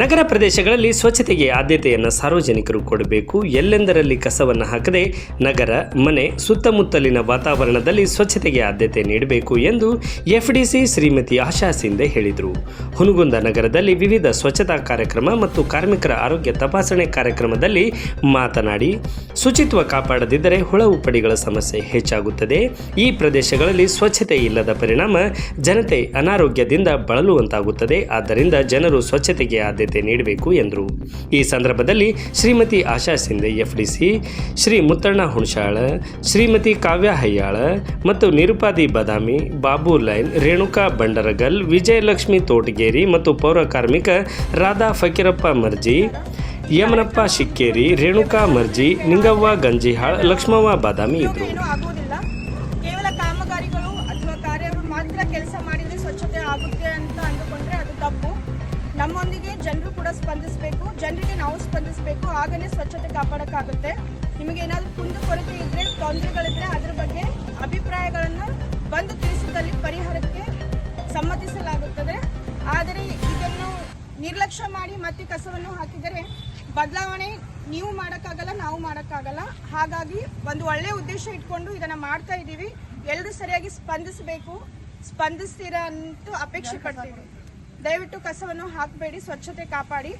ನಗರ ಪ್ರದೇಶಗಳಲ್ಲಿ ಸ್ವಚ್ಛತೆಗೆ ಆದ್ಯತೆಯನ್ನು ಸಾರ್ವಜನಿಕರು ಕೊಡಬೇಕು. ಎಲ್ಲೆಂದರಲ್ಲಿ ಕಸವನ್ನು ಹಾಕದೆ ನಗರ, ಮನೆ, ಸುತ್ತಮುತ್ತಲಿನ ವಾತಾವರಣದಲ್ಲಿ ಸ್ವಚ್ಛತೆಗೆ ಆದ್ಯತೆ ನೀಡಬೇಕು ಎಂದು ಎಫ್ಡಿಸಿ ಶ್ರೀಮತಿ ಆಶಾ ಸಿಂಧೆ ಹೇಳಿದರು. ಹುನಗುಂದ ನಗರದಲ್ಲಿ ವಿವಿಧ ಸ್ವಚ್ಛತಾ ಕಾರ್ಯಕ್ರಮ ಮತ್ತು ಕಾರ್ಮಿಕರ ಆರೋಗ್ಯ ತಪಾಸಣೆ ಕಾರ್ಯಕ್ರಮದಲ್ಲಿ ಮಾತನಾಡಿ, ಶುಚಿತ್ವ ಕಾಪಾಡದಿದ್ದರೆ ಹುಳ ಹುಪ್ಪಡಿಗಳ ಸಮಸ್ಯೆ ಹೆಚ್ಚಾಗುತ್ತದೆ. ಈ ಪ್ರದೇಶಗಳಲ್ಲಿ ಸ್ವಚ್ಛತೆ ಇಲ್ಲದ ಪರಿಣಾಮ ಜನತೆ ಅನಾರೋಗ್ಯದಿಂದ ಬಳಲುವಂತಾಗುತ್ತದೆ. ಆದ್ದರಿಂದ ಜನರು ಸ್ವಚ್ಛತೆಗೆ ಆದ್ಯತೆ ನೀಡಬೇಕು ಎಂದರು. ಈ ಸಂದರ್ಭದಲ್ಲಿ ಶ್ರೀಮತಿ ಆಶಾ ಸಿಂಧೆ ಎಫ್ಡಿಸಿ, ಶ್ರೀ ಮುತ್ತಣ್ಣ ಹುಣಸಾಳ, ಶ್ರೀಮತಿ ಕಾವ್ಯ ಹಯ್ಯಾಳ ಮತ್ತು ನಿರುಪಾದಿ ಬದಾಮಿ, ಬಾಬು ಲೈನ್, ರೇಣುಕಾ ಬಂಡರಗಲ್, ವಿಜಯಲಕ್ಷ್ಮಿ ತೋಟಗೇರಿ ಮತ್ತು ಪೌರ ಕಾರ್ಮಿಕ ರಾಧಾ ಫಕೀರಪ್ಪ ಮರ್ಜಿ, ಯಮನಪ್ಪ ಶಿಕ್ಕೇರಿ, ರೇಣುಕಾ ಮರ್ಜಿ, ನಿಂಗವ್ವ ಗಂಜಿಹಾಳ್, ಲಕ್ಷ್ಮವ್ವ ಬಾದಾಮಿ ಇದ್ದರು. ಕೇವಲ ಕಾಮಗಾರಿಗಳು ಅಥವಾ ಕಾರ್ಯಗಳು ಮಾತ್ರ ಕೆಲಸ ಮಾಡಿದರೆ ಸ್ವಚ್ಛತೆ ಆಗುತ್ತೆ ಅಂತ ಅಂದುಕೊಂಡ್ರೆ ಅದು ತಪ್ಪು. ನಮ್ಮೊಂದಿಗೆ ಜನರು ಕೂಡ ಸ್ಪಂದಿಸಬೇಕು, ಜನರಿಗೆ ನಾವು ಸ್ಪಂದಿಸಬೇಕು, ಆಗಲೇ ಸ್ವಚ್ಛತೆ ಕಾಪಾಡೋಕ್ಕಾಗುತ್ತೆ. ನಿಮಗೇನಾದರೂ ಕುಂದುಕೊರತೆ ಇದ್ದರೆ, ತೊಂದರೆಗಳಿದ್ರೆ ಅದರ ಬಗ್ಗೆ ಅಭಿಪ್ರಾಯಗಳನ್ನು ಬಂದು ತಿಳಿಸಿದಲ್ಲಿ ಪರಿಹಾರಕ್ಕೆ ಸಮ್ಮತಿಸಲಾಗುತ್ತದೆ. ಆದರೆ ಇದನ್ನು ನಿರ್ಲಕ್ಷ್ಯ ಮಾಡಿ ಮತ್ತೆ ಕಸವನ್ನು ಹಾಕಿದರೆ ಬದಲಾವಣೆ ನೀವು ಮಾಡೋಕ್ಕಾಗಲ್ಲ, ನಾವು ಮಾಡೋಕ್ಕಾಗಲ್ಲ. ಹಾಗಾಗಿ ಒಂದು ಒಳ್ಳೆಯ ಉದ್ದೇಶ ಇಟ್ಕೊಂಡು ಇದನ್ನು ಮಾಡ್ತಾ ಇದ್ದೀವಿ. ಎಲ್ಲರೂ ಸರಿಯಾಗಿ ಸ್ಪಂದಿಸಬೇಕು, ಸ್ಪಂದಿಸ್ತೀರಾ ಅಂತ ಅಪೇಕ್ಷೆ ಪಡ್ತೀವಿ. ದಯವಿಟ್ಟು ಕಸವನ್ನು ಹಾಕಬೇಡಿ, ಸ್ವಚ್ಛತೆ ಕಾಪಾಡಿ.